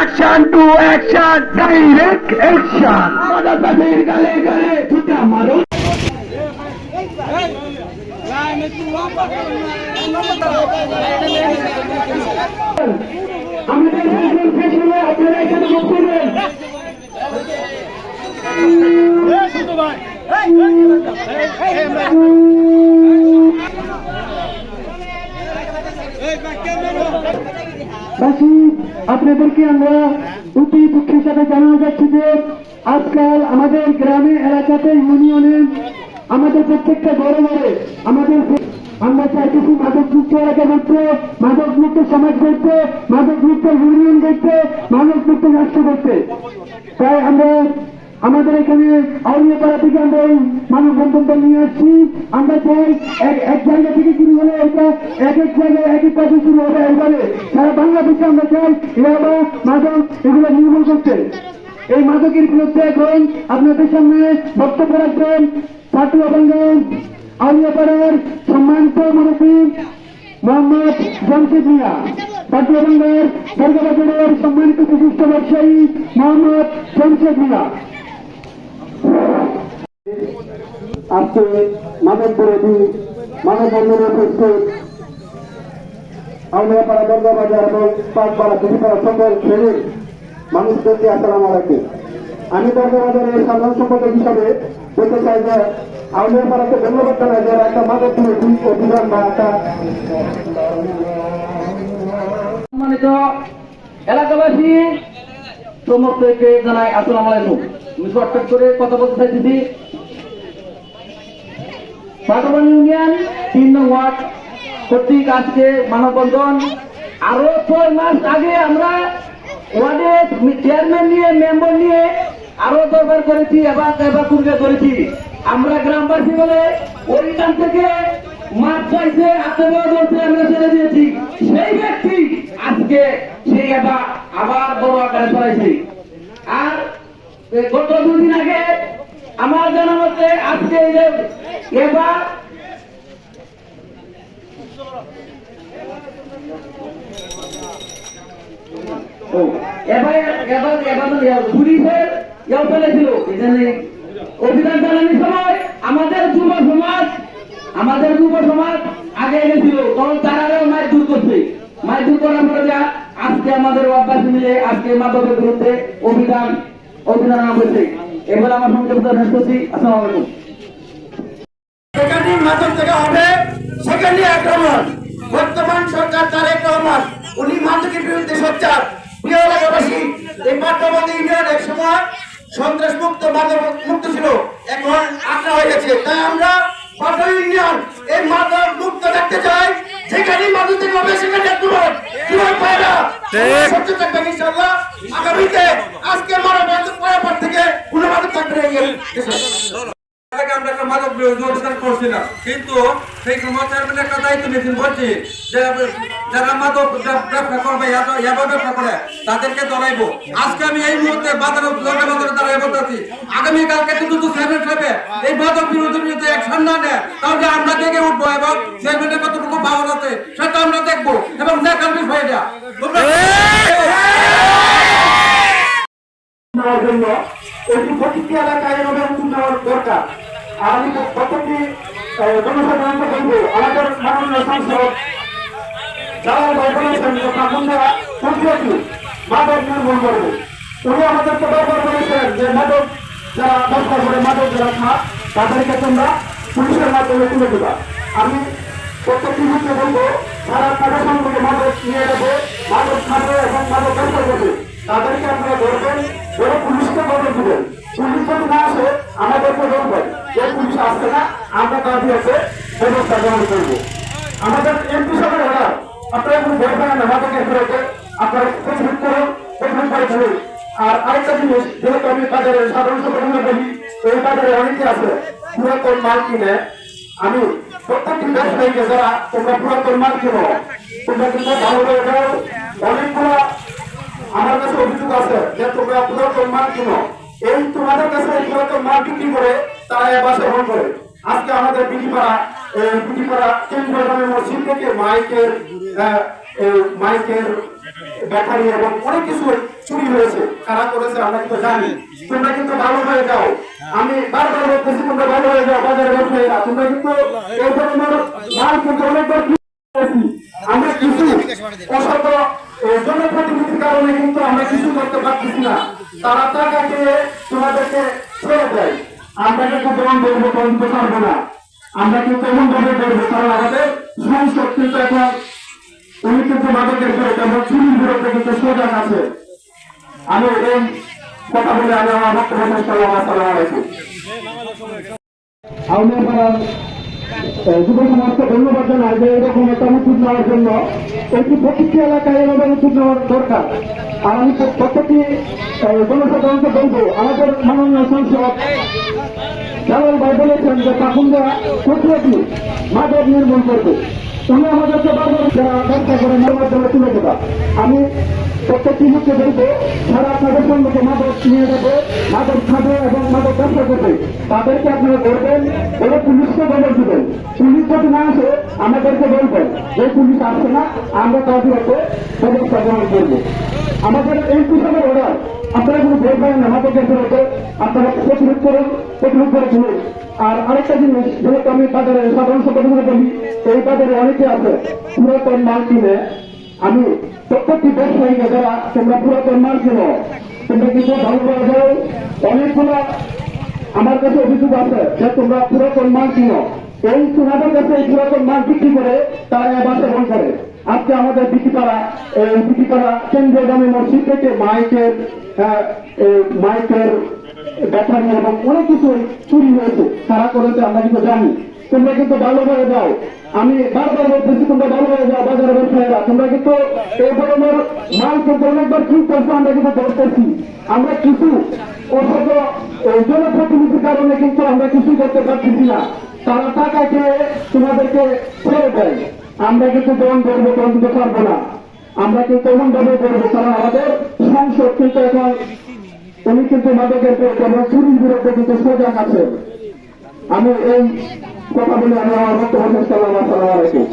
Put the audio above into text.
Action to action, direct action. Madasabir gale gale, tuta maro. আমাদের ফেসবুকে আপনারা এখানে বসবেন। আপনাদেরকে আমরা অতি দুঃখের সাথে জানানো যাচ্ছে যে আজকাল আমাদের গ্রামে এলাকাতে ইউনিয়নে আমাদের প্রত্যেকটা ঘরে ঘরে আমরা চাইতেছি মাদক মুক্ত এলাকা করতে, মাদক মুক্ত সমাজ করতে, মাদক মুক্ত ইউনিয়ন করতে, মাদক মুক্ত রাষ্ট্র করতে। তাই আমরা আমাদের এখানে আউলিয়াপাড়া থেকে আমরা এই মানববন্ধনটা নিয়ে আসছি। আমরা চাই এক জায়গা থেকে শুরু হলে এটা এক জায়গায় এক কাজে শুরু হবে। এইভাবে সারা বাংলাদেশে আমরা চাই ইয়াবা মাদক এগুলো নির্মূল করতে। এই মাদকের বিরুদ্ধে এখন আপনাদের সামনে বক্তব্য রাখবেন পাটুয়াবাঙ্গন আউলিয়াপাড়ার সম্মানিত মুরব্বী মোহাম্মদ জামশেদ মিয়া, পাটুয়াবাঙ্গার দরগাবাজারের সম্মানিত বিশিষ্ট ব্যবসায়ী মোহাম্মদ জামশেদ মিয়া। আজকে মাদক বিরোধী মানববন্ধনে উপস্থিত আউলিয়াপাড়া দরগাবাজার এবং পাটপাড়া বিবিপাড়া সকল শ্রেণীর মানুষদেরকে আসসালামু আলাইকুম। আমি দরগাবাজারের সাধারণ সম্পাদক হিসাবে বলতে চাই যে আউলিয়াপাড়াকে ধন্যবাদ জানাই যে একটা মাদক বিরোধী অভিযান বা একটা সম্মানিত এলাকাবাসী সমস্তকে জানাই আসসালামু আলাইকুম। আমি শর্টকাট করে কথা বলতে চাইছি। পাটুয়াবাড়ি ইউনিয়ন ৩ নং ওয়ার্ড কর্তৃক আজকে মানববন্ধন। আরো ৬ মাস আগে আমরা ওয়ার্ডের চেয়ারম্যান নিয়ে মেম্বার নিয়ে আরো দরবার করেছি, এবার কুড়িয়ে করেছি। আমরা গ্রামবাসী বলে ওইখান থেকে মাঠ চাইছে, আমরা ছেড়ে দিয়েছি। সেই ব্যক্তি আজকে সেই আবার বড় আকারে চলাইছে। আর গত ২ দিন আগে আমার জানা মতে আজকে এবার পুলিশের ফেলেছিল অভিযান চালানোর সময় আমাদের যুব সমাজ আগে গেছিল, কারণ তারাও মাইর দূর করছে। মাইর দূর করার পরে যা আজকে আমাদের অভ্যাস মিলে আজকে মাদকের বিরুদ্ধে অভিযান হয়েছে। এবার আমার সঙ্গে শেষ করছি। আসসালামু আলাইকুম। সেখানে মাদক থেকে হবে, সেখানে আক্রমণ। বর্তমান সরকার তারেক রহমান উনি মাদকের বিরুদ্ধে সোচ্চার। প্রিয় এলাকাবাসী, এই পাটুয়াবাড়ি ইউনিয়ন এক সময় সন্ত্রাস মুক্ত মাদক মুক্ত ছিল, এখন আটটা হয়ে গেছে। তাই আমরা পাটুয়াবাড়ি ইউনিয়ন এই মাদক মুক্ত দেখতে চাই। যেখানে মাদক থেকে হবে সেখানে আক্রমণ। সত্য থাকবেন ইনশাআল্লাহ। আগামীতে আজকে মানববন্ধন করার পর থেকে কোনো মাদক থাকবে না। আমরা একটা মাদক বিরোধী অভিযান করছি না, কিন্তু সেই সময় একটা দায়িত্ব নিয়েছেন বলছি যে যারা মাদক ব্যবসা করবে ব্যবসা করে তাদেরকে ধরাইবো। আজকে আমি এই মুহূর্তে বাজারে দাঁড়াই বলতেছি, আগামীকালকে কিন্তু চেয়ারম্যান সাহেব এই মাদক বিরোধীর বিরুদ্ধে অ্যাকশন না নেয়, তাহলে আমরা দেখে উঠবো এবং চেয়ারম্যানের কতটুকু পাওয়ার আছে সেটা আমরা দেখবো এবং দেখার বিষয় এটা জন্য এটি প্রতিটি এলাকায় নেওয়ার দরকার। আর আমি প্রত্যেকটি জনসাধারণকে বলবো, আমাদের মাননীয় সাংসদ যারা বলেছেন মাদক নির্মূল করবে, উনি আমাদেরকে ব্যবহার করেছেন যে মাদক যারা ব্যবসা করে, মাদক যারা খায় তাদেরকে তোমরা পুলিশের মাধ্যমে তুলে দেবা। আমি প্রত্যেকটি ক্ষেত্রে বলবো, যারা তাদের সম্পর্কে মাদক নিয়ে যাবে, মাদক খাবে এবং মাদক ব্যবসা করবে, তাদেরকে আপনারা ধরবেন, ধরে পুলিশকে খবর দিবেন। পুলিশ যদি না আসে আমাদেরকে বলবেন যে পুলিশ আসছে না, আমরা দাবি আছে ব্যবস্থা গ্রহণ করবো। আমাদের এমপি সাহেবের অর্ডার, আপনারা কোনো ভয় পান না, মাদকের বিরুদ্ধে আপনারা প্রতিরোধ করুন, প্রতিরোধ করে ফেলুন। আর আরেকটা জিনিস, যেহেতু আমি বাজারের সাধারণ সম্পাদক বলি, এই বাজারে অনেকে আছে পুরাতন মাল কিনে। আমি প্রত্যেকটি ব্যবসায়ীকে যারা তোমরা পুরাতন মাল কিনো, তোমরা কিন্তু ভালো করে দাও। অনেকগুলো আমার কাছে অভিযোগ আছে যে তোমরা পুরাতন মাল কিনো, এই তোমাদের কাছে এই পুরাতন মাল বিক্রি করে তারা এ বাসা ভ্রমণ করে। আজকে আমাদের বিটিপাড়া কেন্দ্রীয় গ্রামের মসজিদ থেকে মাইকের ব্যাটারি এবং অনেক কিছু চুরি হয়েছে। কারা করেছে আমরা কিন্তু জানি। তোমরা কিন্তু ভালো হয়ে যাও, আমি বারবার বলতেছি তোমরা ভালো হয়ে যাও। বাজারে ব্যবসায়ীরা তোমরা কিন্তু এই ধরনের মাল কিন্তু অনেকবার আমরা কিছু অসত জনপ্রতিনিধির কারণে কিন্তু আমরা কিছু করতে পারতেছি না। তারা টাকা দিয়ে তোমাদেরকে ছেড়ে দেয়। আমরা কিন্তু গ্রহণ করবো, করতে পারবো না। আমরা কিন্তু এমন ভাবে করবো, কারণ আমাদের সংসদ কিন্তু এখন উনি কিন্তু মাদকের বিরুদ্ধে এবং চুরির বিরুদ্ধে কিন্তু সজাগ আছে। আমি এই কথা বলে আমি আমার বক্তব্য শেষ করলাম। আসসালামু আলাইকুম। যুব সমাজকে ধন্যবাদ জানাই যে এরকম একটা উদ্যোগ নেওয়ার জন্য। এটি প্রতিটি এলাকায় এভাবে উদ্যোগ নেওয়ার দরকার। আর আমি প্রত্যেকটি জনসাধারণকে বলবো, আমাদের মাননীয় সংসদ জালাল ভাই বলেছেন যে পাখুন্ডা কোথায় মাদক নির্মূল করবে। উনি আমাদেরকে বারবার যারা ব্যবসা করে মার মাধ্যমে তুলে দেবা। আমি প্রত্যেকটি মুখে বলবো, যারা আপনাদের সম্মুখে মাদক নিয়ে যাবে, মাদক খাবে এবং মাদক ব্যবসা করবে, তাদেরকে আপনারা করবেন বলে পুলিশকে খবর দিবেন। পুলিশ যদি না আসে আমাদেরকে বলবেন যে পুলিশ আসছে না, আমরা তাদের হাতে ব্যবস্থা গ্রহণ করবো। আমাদের এই কিসবের অর্ডার, আপনারা কোনো ভোট পাবেন না মাদকের বিরুদ্ধে, আপনারা প্রতিরোধ করে তুলুন। আর আরেকটা জিনিস, যেহেতু আমি বাজারে সাধারণ সম্পাদক বলি, এই বাজারে অনেকে আছে পুরাতন মাল কিনে। আমি প্রত্যেকটি ব্যবসায়ীকে যারা তোমরা পুরাতন মাল কিনো, তোমরা কিন্তু ভালোভাবে যাও। অনেকগুলো আমার কাছে অভিযোগ আছে যে তোমরা পুরাতন মাল কিনো, এই তোমাদের কাছে এই পুরাতন মাল বিক্রি করে তারা বাসা ভ্রমণ করে। আজকে আমাদের বিটিপাড়া কেন্দ্রীয় গ্রামে মসজিদ থেকে মাইকের ব্যাটারি এবং অনেক কিছু চুরি হয়েছে। তারা করেছে আমরা কিন্তু জানি। তোমরা কিন্তু ভালো হয়ে যাও। আমি বারবার বলতেছি তোমরা ভালো হয়ে যাও। বাজারে ব্যবসায়ীরা তোমরা কিন্তু এই ধরনের মাল কিন্তু অনেকবার কি করছো, আমরা কিন্তু ধরতেছি। আমরা কিছু অসত জনপ্রতিনিধির কারণে কিন্তু আমরা কিছুই করতে পারতেছি না। তারা টাকা খেয়ে তোমাদেরকে ছেড়ে দেয়। আমরা কিন্তু গ্রহণ করবো, গ্রহণ করতে পারবো না। আমরা কিন্তু এমন ভাবে করবো, কারণ আমাদের সংসদ কিন্তু এখন উনি কিন্তু মাদকের বিরুদ্ধে এবং চুরির বিরুদ্ধে কিন্তু সজাগ আছে। আমি এই কথা বলে আমি আমার বক্তব্য শেষ করলাম। আসসালামু আলাইকুম।